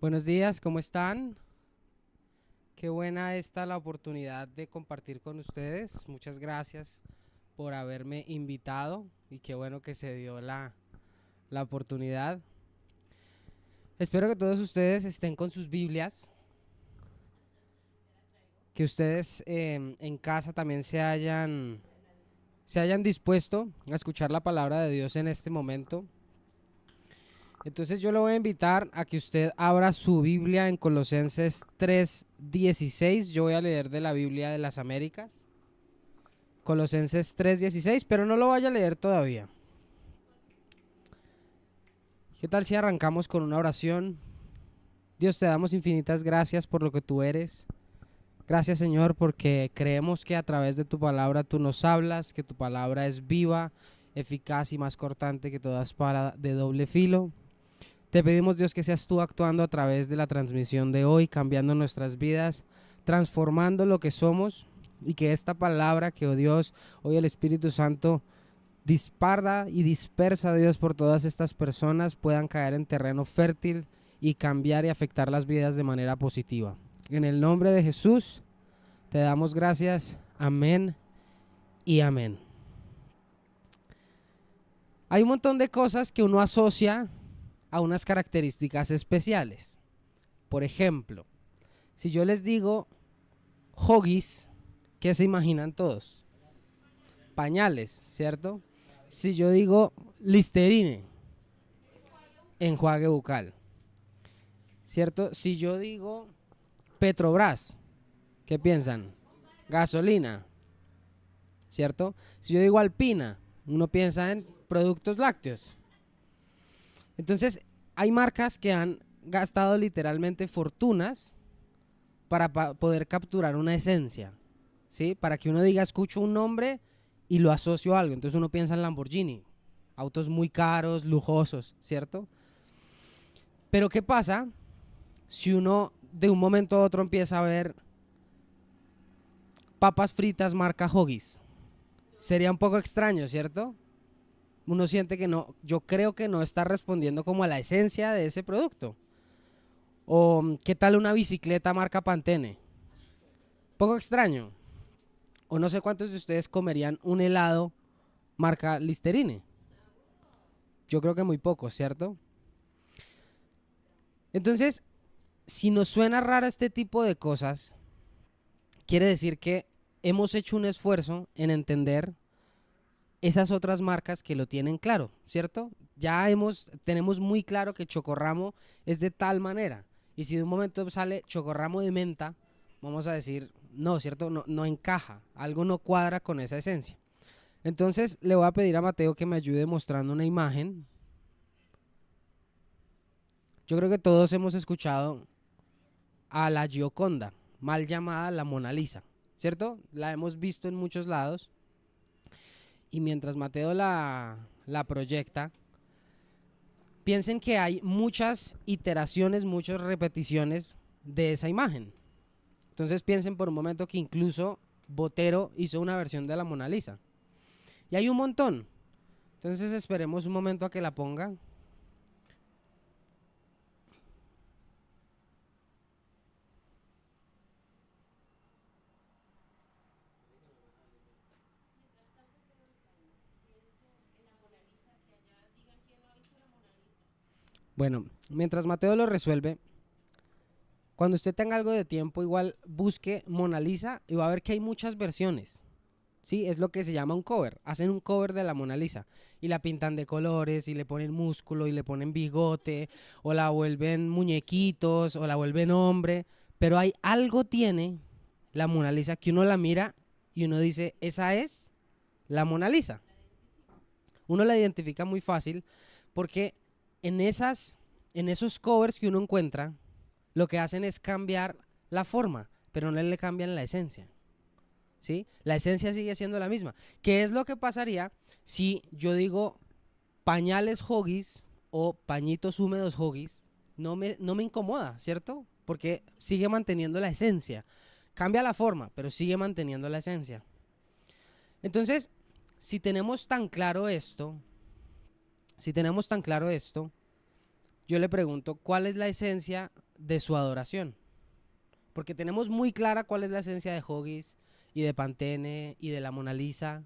Buenos días, ¿cómo están? Qué buena está la oportunidad de compartir con ustedes. Muchas gracias por haberme invitado y qué bueno que se dio la oportunidad. Espero que todos ustedes estén con sus Biblias, que ustedes en casa también se hayan dispuesto a escuchar la palabra de Dios en este momento. Entonces yo le voy a invitar a que usted abra su Biblia en Colosenses 3:16. Yo voy a leer de la Biblia de las Américas. Colosenses 3:16, pero no lo vaya a leer todavía. ¿Qué tal si arrancamos con una oración? Dios, te damos infinitas gracias por lo que tú eres. Gracias, Señor, porque creemos que a través de tu palabra tú nos hablas, que tu palabra es viva, eficaz y más cortante que toda espada de doble filo. Te pedimos, Dios, que seas tú actuando a través de la transmisión de hoy, cambiando nuestras vidas, transformando lo que somos, y que esta palabra que, oh Dios, hoy el Espíritu Santo dispara y dispersa, Dios, por todas estas personas, puedan caer en terreno fértil y cambiar y afectar las vidas de manera positiva. En el nombre de Jesús te damos gracias. Amén y amén. Hay un montón de cosas que uno asocia a unas características especiales. Por ejemplo, si yo les digo Huggies, ¿qué se imaginan todos? Pañales, ¿cierto? Si yo digo Listerine, enjuague bucal, ¿cierto? Si yo digo Petrobras, ¿qué piensan? Gasolina, ¿cierto? Si yo digo Alpina, uno piensa en productos lácteos. Entonces, hay marcas que han gastado literalmente fortunas para poder capturar una esencia, ¿sí? Para que uno diga, escucho un nombre y lo asocio a algo. Entonces uno piensa en Lamborghini, autos muy caros, lujosos, ¿cierto? Pero ¿qué pasa si uno de un momento a otro empieza a ver papas fritas marca Huggies? Sería un poco extraño, ¿cierto? Uno siente que no, yo creo que no está respondiendo como a la esencia de ese producto. O ¿qué tal una bicicleta marca Pantene? Poco extraño. O no sé cuántos de ustedes comerían un helado marca Listerine. Yo creo que muy pocos, ¿cierto? Entonces, si nos suena raro este tipo de cosas, quiere decir que hemos hecho un esfuerzo en entender esas otras marcas que lo tienen claro, ¿cierto? Ya tenemos muy claro que Chocorramo es de tal manera. Y si de un momento sale Chocorramo de menta, vamos a decir, no, ¿cierto? No, no encaja, algo no cuadra con esa esencia. Entonces le voy a pedir a Mateo que me ayude mostrando una imagen. Yo creo que todos hemos escuchado a la Gioconda, mal llamada la Mona Lisa, ¿cierto? La hemos visto en muchos lados. Y mientras Mateo la proyecta, piensen que hay muchas iteraciones, muchas repeticiones de esa imagen. Entonces piensen por un momento que incluso Botero hizo una versión de la Mona Lisa. Y hay un montón. Entonces esperemos un momento a que la ponga. Bueno, mientras Mateo lo resuelve, cuando usted tenga algo de tiempo, igual busque Mona Lisa y va a ver que hay muchas versiones. Sí, es lo que se llama un cover. Hacen un cover de la Mona Lisa y la pintan de colores y le ponen músculo y le ponen bigote o la vuelven muñequitos o la vuelven hombre. Pero hay algo tiene la Mona Lisa que uno la mira y uno dice, esa es la Mona Lisa. Uno la identifica muy fácil porque en esos covers que uno encuentra, lo que hacen es cambiar la forma, pero no le cambian la esencia. ¿Sí? La esencia sigue siendo la misma. ¿Qué es lo que pasaría si yo digo pañales Huggies o pañitos húmedos Huggies? No me incomoda, ¿cierto? Porque sigue manteniendo la esencia. Cambia la forma, pero sigue manteniendo la esencia. Entonces, si tenemos tan claro esto, yo le pregunto, ¿cuál es la esencia de su adoración. Porque tenemos muy clara cuál es la esencia de Huggies y de Pantene y de la Mona Lisa,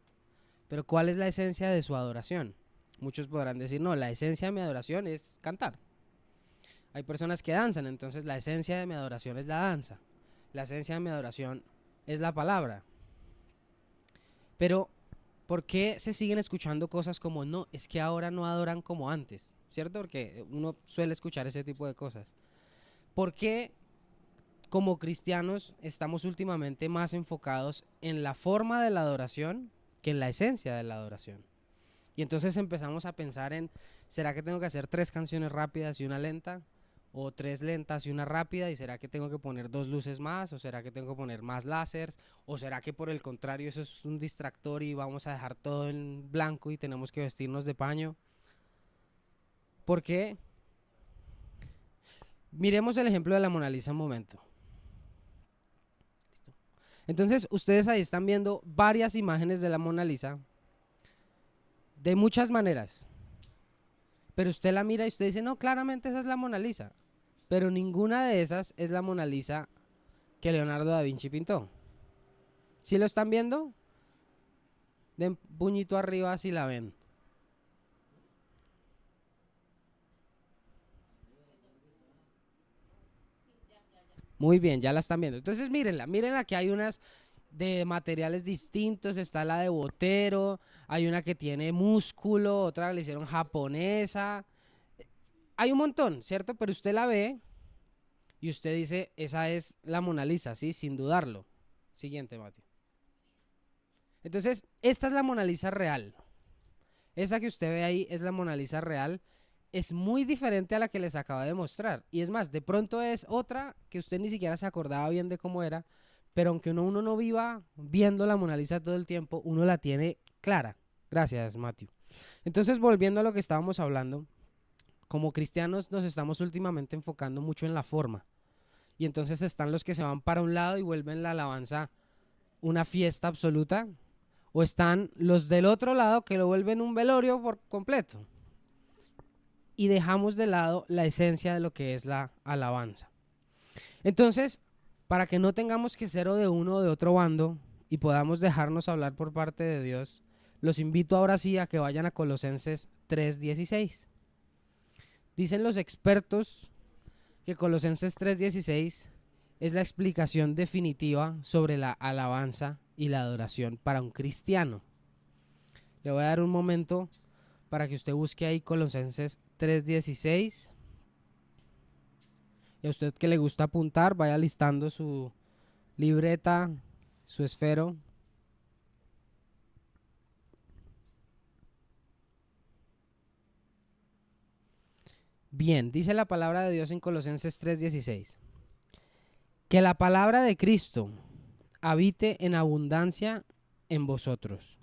pero ¿cuál es la esencia de su adoración? Muchos podrán decir, no, la esencia de mi adoración es cantar. Hay personas que danzan, entonces la esencia de mi adoración es la danza. La esencia de mi adoración es la palabra. Pero, ¿por qué se siguen escuchando cosas como, no, es que ahora no adoran como antes? ¿Cierto? Porque uno suele escuchar ese tipo de cosas. ¿Por qué como cristianos estamos últimamente más enfocados en la forma de la adoración que en la esencia de la adoración? Y entonces empezamos a pensar en, ¿será que tengo que hacer 3 canciones rápidas y una lenta? ¿O 3 lentas y una rápida? ¿Y será que tengo que poner 2 luces más? ¿O será que tengo que poner más láseres? ¿O será que por el contrario eso es un distractor y vamos a dejar todo en blanco y tenemos que vestirnos de paño? ¿Por qué? Miremos el ejemplo de la Mona Lisa un momento. Entonces ustedes ahí están viendo varias imágenes de la Mona Lisa de muchas maneras, pero usted la mira y usted dice, no, claramente esa es la Mona Lisa, pero ninguna de esas es la Mona Lisa que Leonardo da Vinci pintó. ¿Sí lo están viendo? Den puñito arriba si la ven. Muy bien, ya la están viendo. Entonces mírenla que hay unas de materiales distintos, está la de Botero, hay una que tiene músculo, otra le hicieron japonesa, hay un montón, ¿cierto? Pero usted la ve y usted dice, esa es la Mona Lisa, ¿sí? Sin dudarlo. Siguiente, Mati. Entonces, esta es la Mona Lisa real. Esa que usted ve ahí es la Mona Lisa real. Es muy diferente a la que les acaba de mostrar. Y es más, de pronto es otra que usted ni siquiera se acordaba bien de cómo era, pero aunque uno no viva viendo la Mona Lisa todo el tiempo, uno la tiene clara. Gracias, Matthew. Entonces, volviendo a lo que estábamos hablando, como cristianos nos estamos últimamente enfocando mucho en la forma. Y entonces están los que se van para un lado y vuelven la alabanza una fiesta absoluta, o están los del otro lado que lo vuelven un velorio por completo. Y dejamos de lado la esencia de lo que es la alabanza. Entonces, para que no tengamos que ser o de uno o de otro bando y podamos dejarnos hablar por parte de Dios, los invito ahora sí a que vayan a Colosenses 3:16. Dicen los expertos que Colosenses 3:16 es la explicación definitiva sobre la alabanza y la adoración para un cristiano. Le voy a dar un momento para que usted busque ahí Colosenses 3:16. Y a usted que le gusta apuntar, vaya listando su libreta, su esfero. Bien, dice la palabra de Dios en Colosenses 3:16. Que la palabra de Cristo habite en abundancia en vosotros,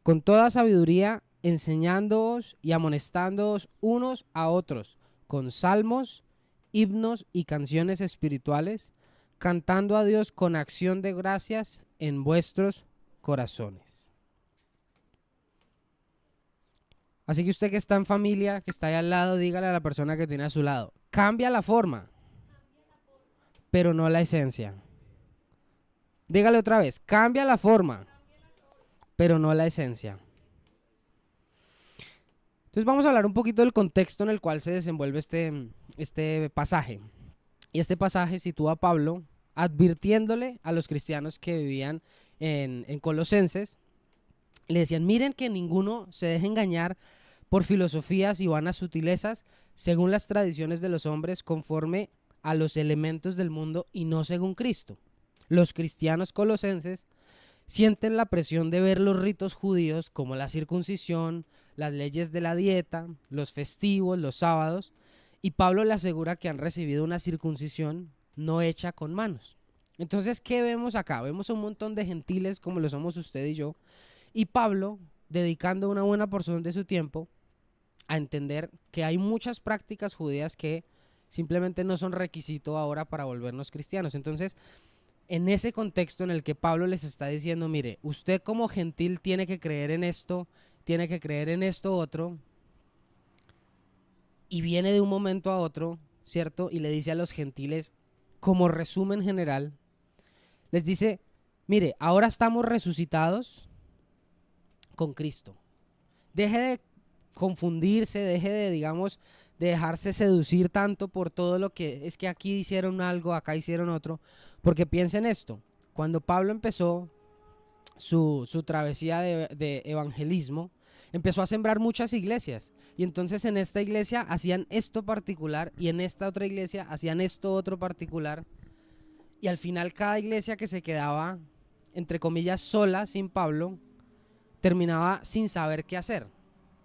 con toda sabiduría, enseñándoos y amonestándoos unos a otros, con salmos, himnos y canciones espirituales, cantando a Dios con acción de gracias en vuestros corazones. Así que usted que está en familia, que está ahí al lado, dígale a la persona que tiene a su lado, cambia la forma, pero no la esencia. Dígale otra vez, cambia la forma, pero no la esencia. Entonces vamos a hablar un poquito del contexto en el cual se desenvuelve este pasaje. Y este pasaje sitúa a Pablo advirtiéndole a los cristianos que vivían en Colosenses. Le decían, miren que ninguno se deje engañar por filosofías y vanas sutilezas según las tradiciones de los hombres conforme a los elementos del mundo y no según Cristo. Los cristianos colosenses sienten la presión de ver los ritos judíos como la circuncisión, las leyes de la dieta, los festivos, los sábados, y Pablo le asegura que han recibido una circuncisión no hecha con manos. Entonces, ¿qué vemos acá? Vemos a un montón de gentiles como lo somos usted y yo, y Pablo dedicando una buena porción de su tiempo a entender que hay muchas prácticas judías que simplemente no son requisito ahora para volvernos cristianos. Entonces, en ese contexto en el que Pablo les está diciendo, mire, usted como gentil tiene que creer en esto, otro, y viene de un momento a otro ¿cierto? Y le dice a los gentiles, como resumen general, les dice, mire, ahora estamos resucitados con Cristo. Deje de confundirse, deje de, digamos, de dejarse seducir tanto por todo lo que es que aquí hicieron algo, acá hicieron otro, porque piensen esto, cuando Pablo empezó su travesía de evangelismo, empezó a sembrar muchas iglesias, y entonces en esta iglesia hacían esto particular, y en esta otra iglesia hacían esto otro particular, y al final cada iglesia que se quedaba, entre comillas, sola, sin Pablo, terminaba sin saber qué hacer,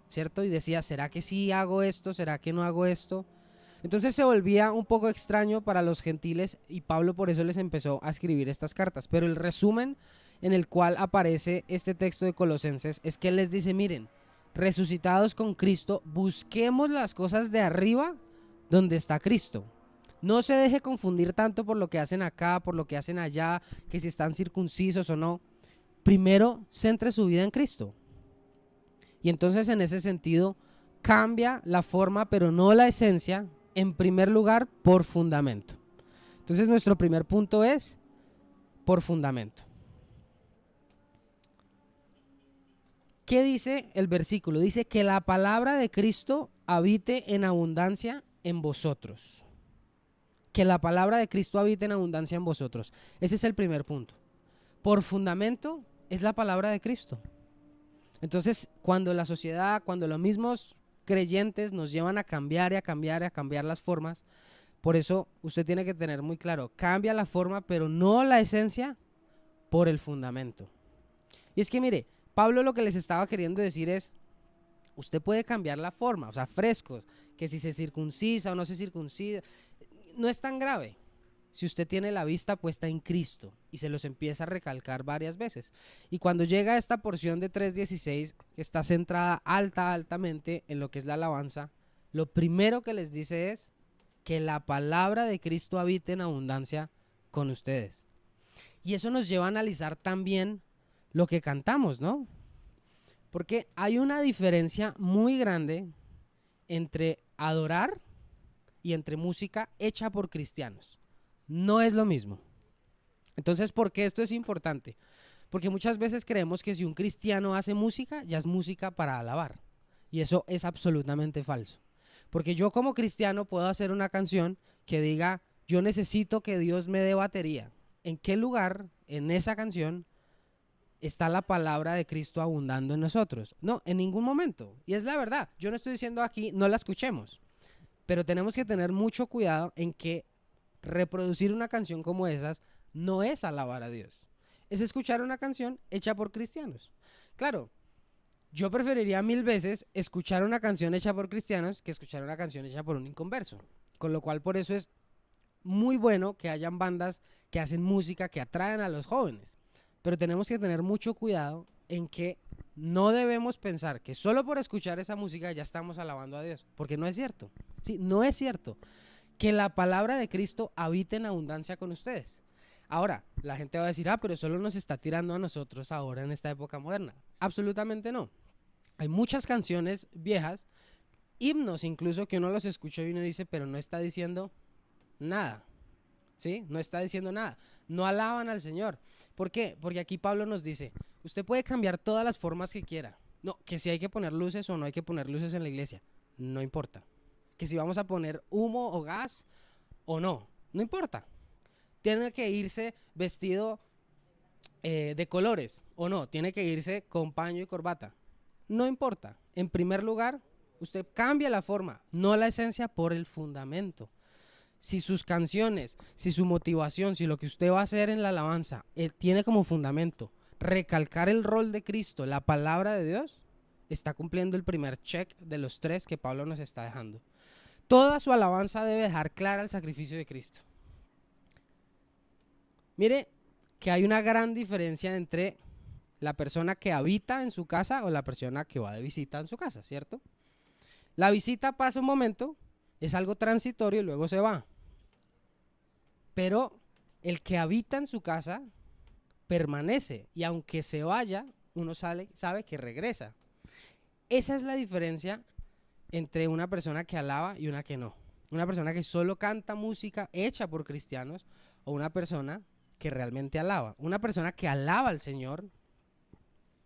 ¿cierto? Y decía, ¿será que sí hago esto? ¿Será que no hago esto? Entonces se volvía un poco extraño para los gentiles y Pablo por eso les empezó a escribir estas cartas. Pero el resumen en el cual aparece este texto de Colosenses es que él les dice, miren, resucitados con Cristo, busquemos las cosas de arriba donde está Cristo. No se deje confundir tanto por lo que hacen acá, por lo que hacen allá, que si están circuncisos o no. Primero, centre su vida en Cristo. Y entonces en ese sentido cambia la forma, pero no la esencia, en primer lugar por fundamento. Entonces nuestro primer punto es por fundamento. ¿Qué dice el versículo? Dice que la palabra de Cristo habite en abundancia en vosotros. Que la palabra de Cristo habite en abundancia en vosotros. Ese es el primer punto. Por fundamento es la palabra de Cristo. Entonces, cuando la sociedad, cuando los mismos creyentes nos llevan a cambiar y a cambiar y a cambiar las formas, por eso usted tiene que tener muy claro, cambia la forma, pero no la esencia por el fundamento. Y es que mire, Pablo lo que les estaba queriendo decir es, usted puede cambiar la forma, o sea, frescos, que si se circuncisa o no se circuncida, no es tan grave. Si usted tiene la vista puesta en Cristo y se los empieza a recalcar varias veces. Y cuando llega a esta porción de 3:16, que está centrada altamente en lo que es la alabanza, lo primero que les dice es que la palabra de Cristo habite en abundancia con ustedes. Y eso nos lleva a analizar también lo que cantamos, ¿no? Porque hay una diferencia muy grande entre adorar y entre música hecha por cristianos. No es lo mismo. Entonces, ¿por qué esto es importante? Porque muchas veces creemos que si un cristiano hace música, ya es música para alabar. Y eso es absolutamente falso. Porque yo como cristiano puedo hacer una canción que diga, yo necesito que Dios me dé batería. ¿En qué lugar en esa canción está la palabra de Cristo abundando en nosotros? No, en ningún momento. Y es la verdad. Yo no estoy diciendo aquí, no la escuchemos. Pero tenemos que tener mucho cuidado en que reproducir una canción como esas no es alabar a Dios, es escuchar una canción hecha por cristianos. Claro, yo preferiría 1000 veces escuchar una canción hecha por cristianos que escuchar una canción hecha por un inconverso, con lo cual por eso es muy bueno que hayan bandas que hacen música que atraen a los jóvenes, pero tenemos que tener mucho cuidado en que no debemos pensar que solo por escuchar esa música ya estamos alabando a Dios, porque no es cierto, ¿sí? No es cierto. Que la palabra de Cristo habite en abundancia con ustedes. Ahora, la gente va a decir, pero solo nos está tirando a nosotros ahora en esta época moderna. Absolutamente no. Hay muchas canciones viejas, himnos incluso, que uno los escucha y uno dice, pero no está diciendo nada. ¿Sí? No está diciendo nada. No alaban al Señor. ¿Por qué? Porque aquí Pablo nos dice, usted puede cambiar todas las formas que quiera. No, que si hay que poner luces o no hay que poner luces en la iglesia, no importa. Que si vamos a poner humo o gas o no, no importa. Tiene que irse vestido de colores o no, tiene que irse con paño y corbata. No importa. En primer lugar, usted cambia la forma, no la esencia por el fundamento. Si sus canciones, si su motivación, si lo que usted va a hacer en la alabanza tiene como fundamento recalcar el rol de Cristo, la palabra de Dios, está cumpliendo el primer check de los 3 que Pablo nos está dejando. Toda su alabanza debe dejar clara el sacrificio de Cristo. Mire que hay una gran diferencia entre la persona que habita en su casa o la persona que va de visita en su casa, ¿cierto? La visita pasa un momento, es algo transitorio y luego se va. Pero el que habita en su casa permanece y aunque se vaya, uno sabe que regresa. Esa es la diferencia entre una persona que alaba y una que no. Una persona que solo canta música hecha por cristianos o una persona que realmente alaba. Una persona que alaba al Señor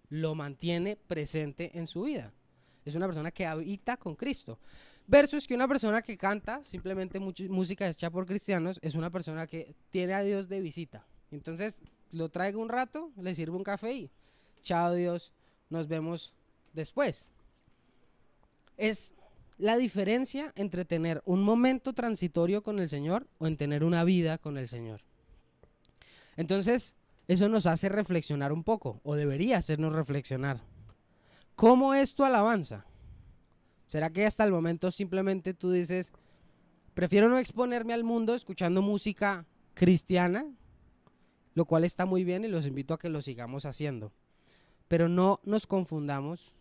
lo mantiene presente en su vida. Es una persona que habita con Cristo. Versus que una persona que canta simplemente música hecha por cristianos es una persona que tiene a Dios de visita. Entonces lo traigo un rato, le sirvo un café y chao Dios, nos vemos después. Es la diferencia entre tener un momento transitorio con el Señor o en tener una vida con el Señor. Entonces, eso nos hace reflexionar un poco, o debería hacernos reflexionar. ¿Cómo es tu alabanza? ¿Será que hasta el momento simplemente tú dices, prefiero no exponerme al mundo escuchando música cristiana, lo cual está muy bien y los invito a que lo sigamos haciendo? Pero no nos confundamos,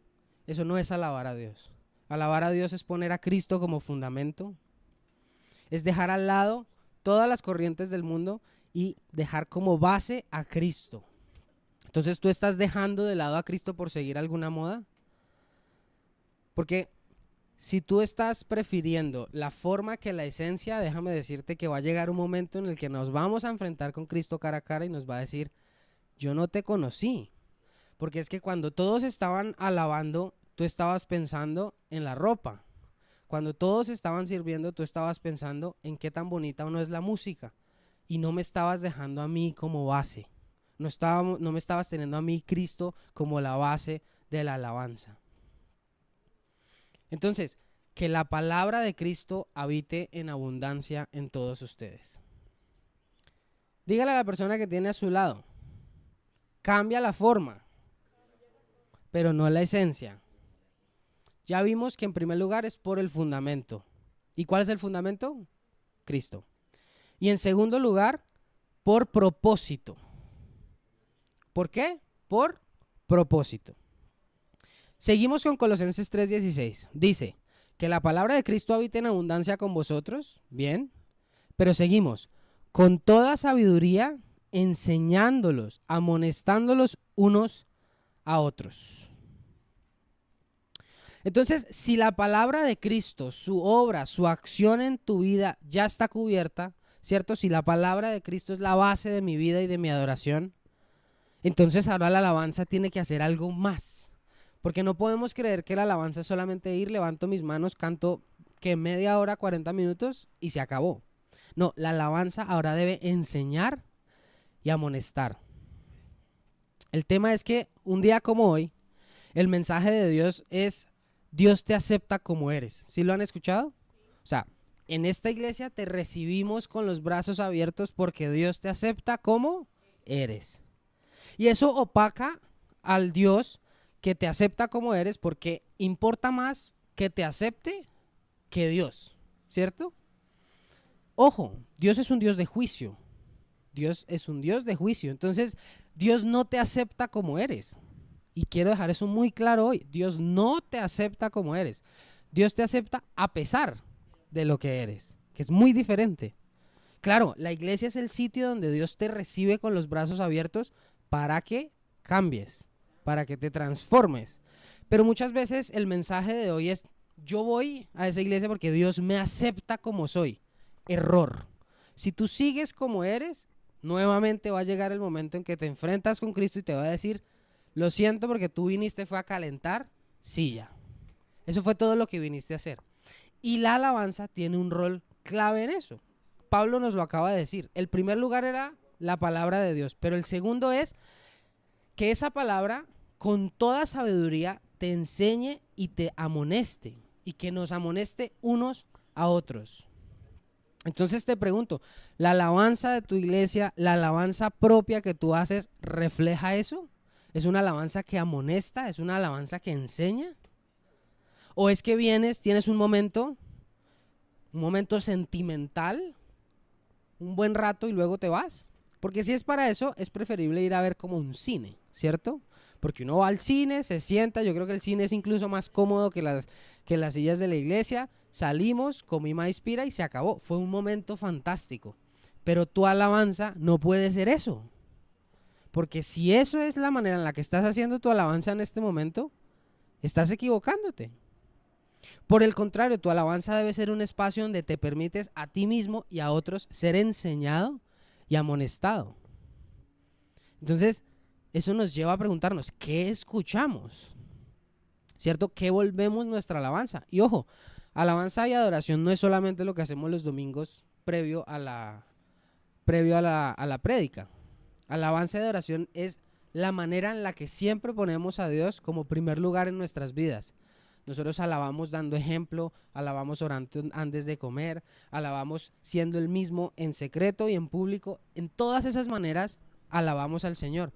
eso no es alabar a Dios. Alabar a Dios es poner a Cristo como fundamento, es dejar al lado todas las corrientes del mundo y dejar como base a Cristo. Entonces, ¿tú estás dejando de lado a Cristo por seguir alguna moda? Porque si tú estás prefiriendo la forma que la esencia, déjame decirte que va a llegar un momento en el que nos vamos a enfrentar con Cristo cara a cara y nos va a decir, yo no te conocí. Porque es que cuando todos estaban alabando, tú estabas pensando en la ropa. Cuando todos estaban sirviendo, tú estabas pensando en qué tan bonita o no es la música. Y no me estabas dejando a mí como base. No me estabas teniendo a mí, Cristo, como la base de la alabanza. Entonces, que la palabra de Cristo habite en abundancia en todos ustedes. Dígale a la persona que tiene a su lado, cambia la forma, pero no la esencia. Ya vimos que en primer lugar es por el fundamento. ¿Y cuál es el fundamento? Cristo. Y en segundo lugar, por propósito. ¿Por qué? Por propósito. Seguimos con Colosenses 3:16. Dice, que la palabra de Cristo habite en abundancia con vosotros. Bien. Pero seguimos. Con toda sabiduría, enseñándolos, amonestándolos unos a otros. Entonces, si la palabra de Cristo, su obra, su acción en tu vida ya está cubierta, ¿cierto? Si la palabra de Cristo es la base de mi vida y de mi adoración, entonces ahora la alabanza tiene que hacer algo más. Porque no podemos creer que la alabanza es solamente ir, levanto mis manos, canto que media hora, 40 minutos y se acabó. No, la alabanza ahora debe enseñar y amonestar. El tema es que un día como hoy, el mensaje de Dios es, Dios te acepta como eres. ¿Sí lo han escuchado? O sea, en esta iglesia te recibimos con los brazos abiertos porque Dios te acepta como eres. Y eso opaca al Dios que te acepta como eres, porque importa más que te acepte que Dios, ¿cierto? Ojo, Dios es un Dios de juicio. Dios es un Dios de juicio. Entonces, Dios no te acepta como eres. Y quiero dejar eso muy claro hoy. Dios no te acepta como eres. Dios te acepta a pesar de lo que eres, que es muy diferente. Claro, la iglesia es el sitio donde Dios te recibe con los brazos abiertos para que cambies, para que te transformes. Pero muchas veces el mensaje de hoy es, yo voy a esa iglesia porque Dios me acepta como soy. Error. Si tú sigues como eres, nuevamente va a llegar el momento en que te enfrentas con Cristo y te va a decir, lo siento porque tú viniste fue a calentar silla. Eso fue todo lo que viniste a hacer. Y la alabanza tiene un rol clave en eso. Pablo nos lo acaba de decir. El primer lugar era la palabra de Dios, pero el segundo es que esa palabra con toda sabiduría te enseñe y te amoneste, y que nos amoneste unos a otros. Entonces te pregunto, ¿la alabanza de tu iglesia, la alabanza propia que tú haces, refleja eso? ¿Es una alabanza que amonesta? ¿Es una alabanza que enseña? ¿O es que vienes, tienes un momento sentimental, un buen rato y luego te vas? Porque si es para eso, es preferible ir a ver como un cine, ¿cierto? Porque uno va al cine, se sienta, yo creo que el cine es incluso más cómodo que las sillas de la iglesia. Salimos, comí maíz pira y se acabó. Fue un momento fantástico. Pero tu alabanza no puede ser eso. Porque si eso es la manera en la que estás haciendo tu alabanza en este momento, estás equivocándote. Por el contrario, tu alabanza debe ser un espacio donde te permites a ti mismo y a otros ser enseñado y amonestado. Entonces, eso nos lleva a preguntarnos, ¿qué escuchamos? ¿Cierto? ¿Qué volvemos nuestra alabanza? Y ojo, alabanza y adoración no es solamente lo que hacemos los domingos previo a la prédica. Alabanza y adoración es la manera en la que siempre ponemos a Dios como primer lugar en nuestras vidas. Nosotros alabamos dando ejemplo, alabamos orando antes de comer, alabamos siendo el mismo en secreto y en público. En todas esas maneras alabamos al Señor.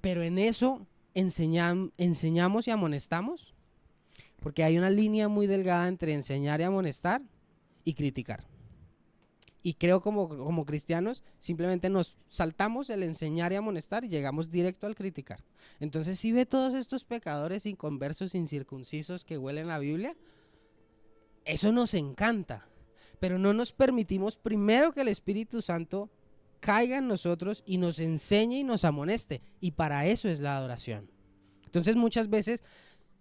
Pero en eso enseñamos y amonestamos, porque hay una línea muy delgada entre enseñar y amonestar y criticar. Y creo como cristianos simplemente nos saltamos el enseñar y amonestar y llegamos directo al criticar. Entonces, si ve todos estos pecadores inconversos, incircuncisos que huelen la Biblia, eso nos encanta. Pero no nos permitimos primero que el Espíritu Santo caiga en nosotros y nos enseñe y nos amoneste. Y para eso es la adoración. Entonces, muchas veces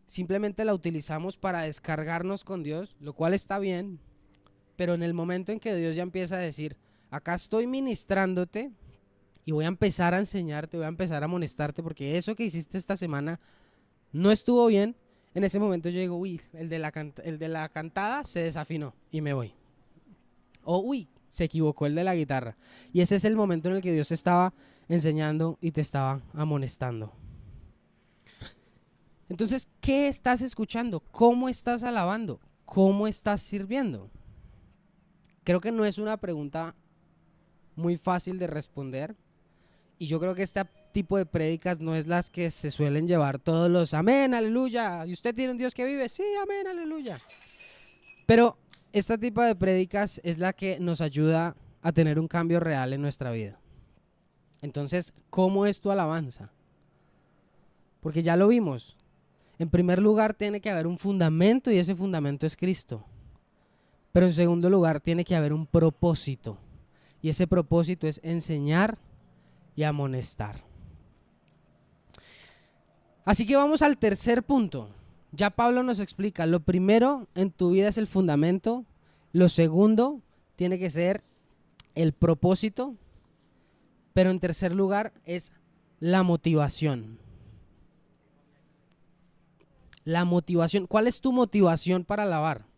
simplemente la utilizamos para descargarnos con Dios, lo cual está bien. Pero en el momento en que Dios ya empieza a decir, acá estoy ministrándote y voy a empezar a enseñarte, voy a empezar a amonestarte porque eso que hiciste esta semana no estuvo bien, en ese momento yo digo, uy, el de la cantada se desafinó y me voy. O uy, se equivocó el de la guitarra. Y ese es el momento en el que Dios te estaba enseñando y te estaba amonestando. Entonces, ¿qué estás escuchando? ¿Cómo estás alabando? ¿Cómo estás sirviendo? Creo que no es una pregunta muy fácil de responder y yo creo que este tipo de prédicas no es las que se suelen llevar todos los amén, aleluya, y usted tiene un Dios que vive, sí, amén, aleluya. Pero este tipo de prédicas es la que nos ayuda a tener un cambio real en nuestra vida. Entonces, ¿cómo es tu alabanza? Porque ya lo vimos. En primer lugar tiene que haber un fundamento y ese fundamento es Cristo. Pero en segundo lugar tiene que haber un propósito y ese propósito es enseñar y amonestar. Así que vamos al tercer punto. Ya Pablo nos explica, lo primero en tu vida es el fundamento, lo segundo tiene que ser el propósito, pero en tercer lugar es la motivación. La motivación, ¿cuál es tu motivación para alabar?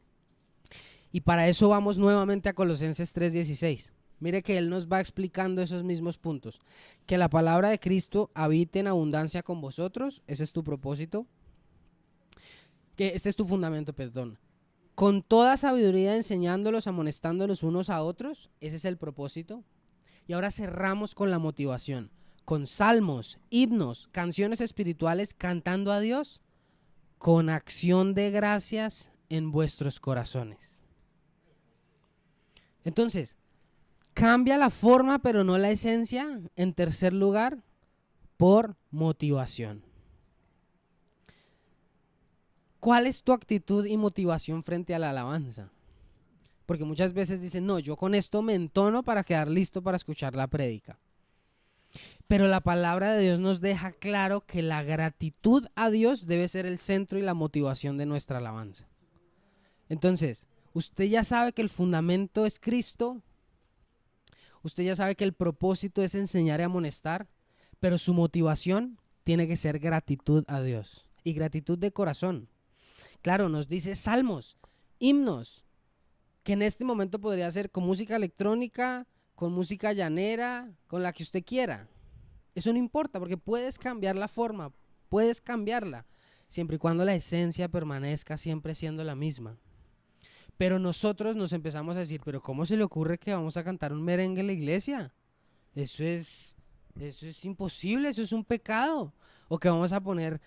Y para eso vamos nuevamente a Colosenses 3:16. Mire que él nos va explicando esos mismos puntos. Que la palabra de Cristo habite en abundancia con vosotros, ese es tu propósito. Que ese es tu fundamento, perdón. Con toda sabiduría enseñándolos, amonestándolos unos a otros, ese es el propósito. Y ahora cerramos con la motivación. Con salmos, himnos, canciones espirituales, cantando a Dios, con acción de gracias en vuestros corazones. Entonces, cambia la forma pero no la esencia. En tercer lugar, por motivación. ¿Cuál es tu actitud y motivación frente a la alabanza? Porque muchas veces dicen, no, yo con esto me entono para quedar listo para escuchar la prédica. Pero la palabra de Dios nos deja claro que la gratitud a Dios debe ser el centro y la motivación de nuestra alabanza. Entonces, usted ya sabe que el fundamento es Cristo, usted ya sabe que el propósito es enseñar y amonestar, pero su motivación tiene que ser gratitud a Dios y gratitud de corazón. Claro, nos dice salmos, himnos, que en este momento podría ser con música electrónica, con música llanera, con la que usted quiera. Eso no importa porque puedes cambiar la forma, puedes cambiarla, siempre y cuando la esencia permanezca siempre siendo la misma. Pero nosotros nos empezamos a decir, pero ¿cómo se le ocurre que vamos a cantar un merengue en la iglesia? Eso es imposible, eso es un pecado. O que vamos a poner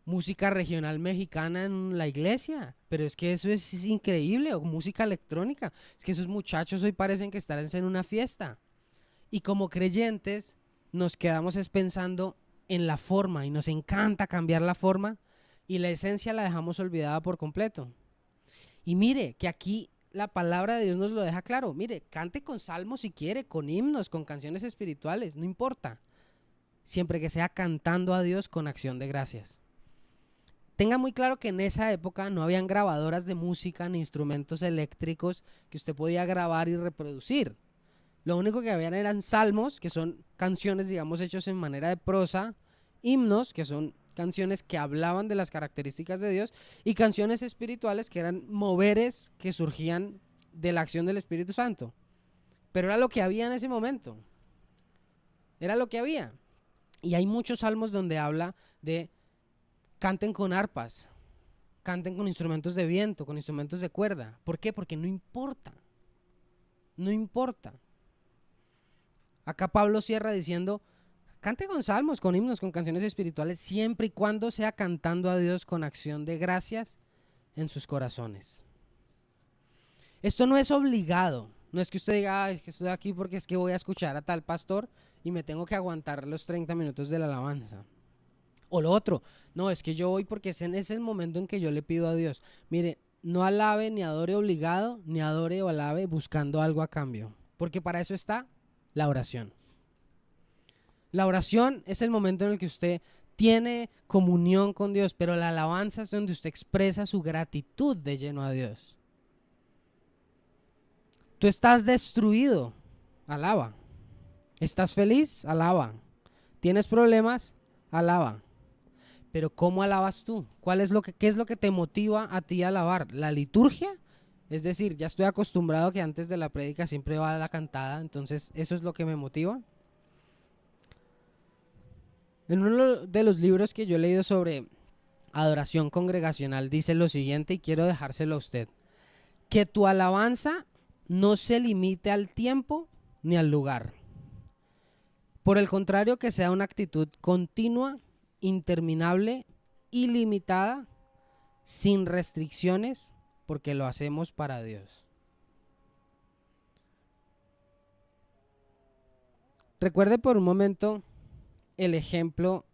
música regional mexicana en la iglesia, pero es que eso es increíble. O música electrónica, es que esos muchachos hoy parecen que están en una fiesta. Y como creyentes nos quedamos pensando en la forma y nos encanta cambiar la forma y la esencia la dejamos olvidada por completo. Y mire que aquí la palabra de Dios nos lo deja claro. Mire, cante con salmos si quiere, con himnos, con canciones espirituales, no importa. Siempre que sea cantando a Dios con acción de gracias. tenga muy claro que en esa época no habían grabadoras de música ni instrumentos eléctricos que usted podía grabar y reproducir. Lo único que habían eran salmos, que son canciones, digamos, hechos en manera de prosa, himnos, que son canciones que hablaban de las características de Dios, y canciones espirituales, que eran moveres que surgían de la acción del Espíritu Santo. Pero era lo que había en ese momento. Era lo que había. Y hay muchos salmos donde habla de canten con arpas, canten con instrumentos de viento, con instrumentos de cuerda. ¿Por qué? Porque no importa. No importa. Acá Pablo cierra diciendo, cante con salmos, con himnos, con canciones espirituales, siempre y cuando sea cantando a Dios con acción de gracias en sus corazones. Esto no es obligado. No es que usted diga, es que estoy aquí porque es que voy a escuchar a tal pastor y me tengo que aguantar los 30 minutos de la alabanza. O lo otro, no, es que yo voy porque ese es el momento en que yo le pido a Dios. Mire, no alabe ni adore obligado, ni adore o alabe buscando algo a cambio. Porque para eso está la oración. La oración es el momento en el que usted tiene comunión con Dios, pero la alabanza es donde usted expresa su gratitud de lleno a Dios. Tú estás destruido, alaba. ¿Estás feliz? Alaba. ¿Tienes problemas? Alaba. Pero ¿cómo alabas tú? ¿Qué es lo que te motiva a ti a alabar? ¿La liturgia? Es decir, ya estoy acostumbrado que antes de la prédica siempre va la cantada, entonces eso es lo que me motiva. En uno de los libros que yo he leído sobre adoración congregacional dice lo siguiente y quiero dejárselo a usted. Que tu alabanza no se limite al tiempo ni al lugar. Por el contrario, que sea una actitud continua, interminable, ilimitada, sin restricciones, porque lo hacemos para Dios. Recuerde por un momento el ejemplo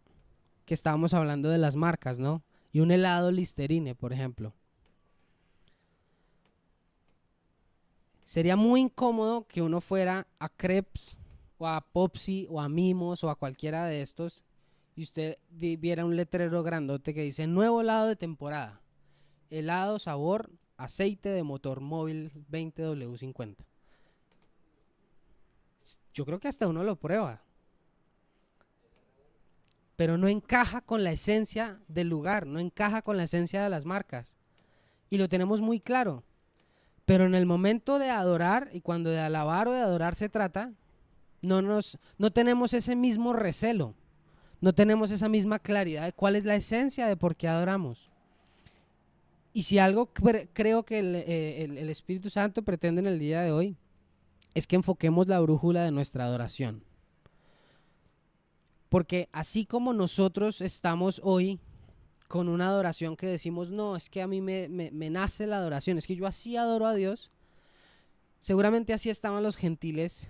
que estábamos hablando de las marcas, ¿no? Y un helado Listerine, por ejemplo. Sería muy incómodo que uno fuera a Crepes o a Popsi o a Mimos o a cualquiera de estos y usted viera un letrero grandote que dice nuevo helado de temporada, helado sabor aceite de motor móvil 20W50. Yo creo que hasta uno lo prueba, pero no encaja con la esencia del lugar, no encaja con la esencia de las marcas y lo tenemos muy claro. Pero en el momento de adorar y cuando de alabar o de adorar se trata, no tenemos ese mismo recelo, no tenemos esa misma claridad de cuál es la esencia de por qué adoramos. Y si algo creo que el Espíritu Santo pretende en el día de hoy es que enfoquemos la brújula de nuestra adoración. Porque así como nosotros estamos hoy con una adoración que decimos, no, es que a mí me nace la adoración, es que yo así adoro a Dios, seguramente así estaban los gentiles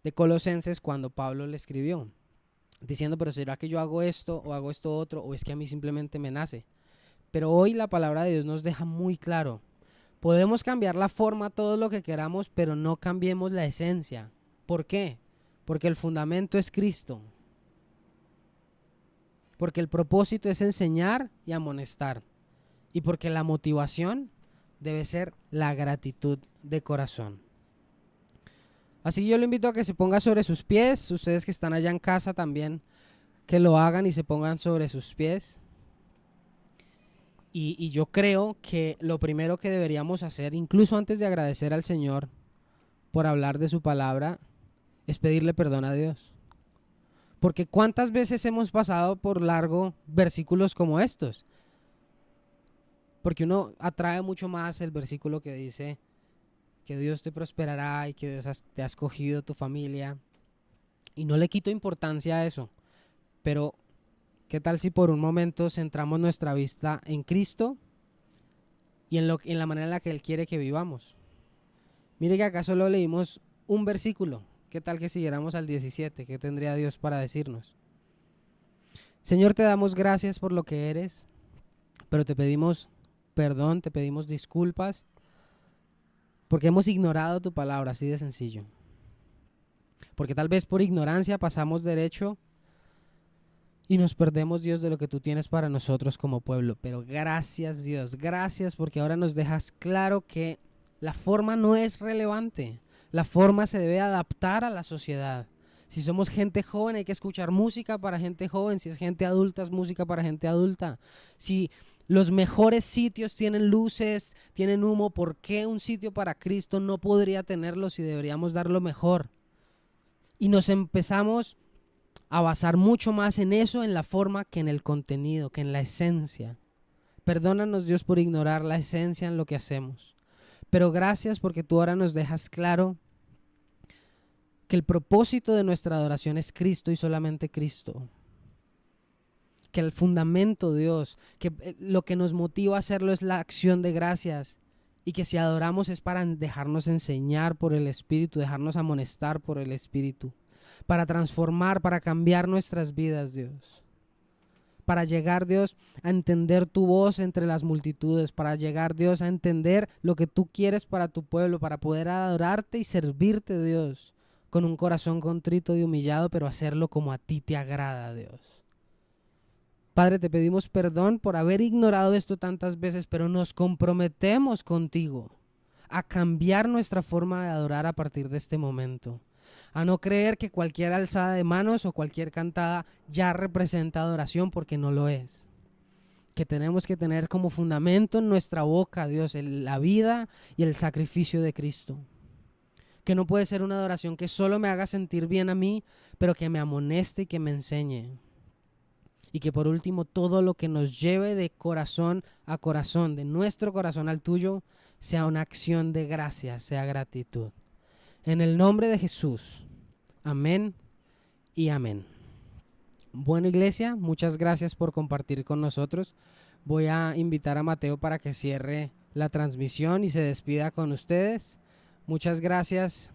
de Colosenses cuando Pablo le escribió, diciendo, pero ¿será que yo hago esto o hago esto otro o es que a mí simplemente me nace? Pero hoy la palabra de Dios nos deja muy claro, podemos cambiar la forma, todo lo que queramos, pero no cambiemos la esencia. ¿Por qué? Porque el fundamento es Cristo. Porque el propósito es enseñar y amonestar. Y porque la motivación debe ser la gratitud de corazón. Así que yo le invito a que se ponga sobre sus pies. Ustedes que están allá en casa también, que lo hagan y se pongan sobre sus pies. Y yo creo que lo primero que deberíamos hacer, incluso antes de agradecer al Señor por hablar de su palabra, es pedirle perdón a Dios. Porque ¿cuántas veces hemos pasado por largo versículos como estos? Porque uno atrae mucho más el versículo que dice que Dios te prosperará y que Dios te ha escogido tu familia. Y no le quito importancia a eso. Pero ¿qué tal si por un momento centramos nuestra vista en Cristo y en la manera en la que Él quiere que vivamos? Mire que acá solo leímos un versículo. ¿Qué tal que siguiéramos al 17? ¿Qué tendría Dios para decirnos? Señor, te damos gracias por lo que eres, pero te pedimos perdón, te pedimos disculpas, porque hemos ignorado tu palabra, así de sencillo. Porque tal vez por ignorancia pasamos derecho y nos perdemos, Dios, de lo que tú tienes para nosotros como pueblo. Pero gracias, Dios, gracias porque ahora nos dejas claro que la forma no es relevante. La forma se debe adaptar a la sociedad. Si somos gente joven hay que escuchar música para gente joven. Si es gente adulta es música para gente adulta. Si los mejores sitios tienen luces, tienen humo, ¿por qué un sitio para Cristo no podría tenerlo si deberíamos dar lo mejor? Y nos empezamos a basar mucho más en eso, en la forma, que en el contenido, que en la esencia. Perdónanos, Dios, por ignorar la esencia en lo que hacemos. Pero gracias porque tú ahora nos dejas claro que el propósito de nuestra adoración es Cristo y solamente Cristo. Que el fundamento, Dios, que lo que nos motiva a hacerlo es la acción de gracias. Y que si adoramos es para dejarnos enseñar por el Espíritu, dejarnos amonestar por el Espíritu. Para transformar, para cambiar nuestras vidas, Dios. Para llegar, Dios, a entender tu voz entre las multitudes. Para llegar, Dios, a entender lo que tú quieres para tu pueblo. Para poder adorarte y servirte, Dios. Con un corazón contrito y humillado, pero hacerlo como a ti te agrada, Dios. Padre, te pedimos perdón por haber ignorado esto tantas veces, pero nos comprometemos contigo a cambiar nuestra forma de adorar a partir de este momento. A no creer que cualquier alzada de manos o cualquier cantada ya representa adoración, porque no lo es. Que tenemos que tener como fundamento en nuestra boca, Dios, la vida y el sacrificio de Cristo. Que no puede ser una adoración que solo me haga sentir bien a mí, pero que me amoneste y que me enseñe. Y que por último todo lo que nos lleve de corazón a corazón, de nuestro corazón al tuyo, sea una acción de gracia, sea gratitud. En el nombre de Jesús. Amén y amén. Bueno, iglesia, muchas gracias por compartir con nosotros. Voy a invitar a Mateo para que cierre la transmisión y se despida con ustedes. Muchas gracias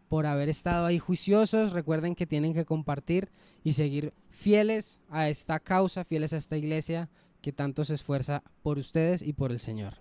por haber estado ahí juiciosos. Recuerden que tienen que compartir y seguir fieles a esta causa, fieles a esta iglesia que tanto se esfuerza por ustedes y por el Señor.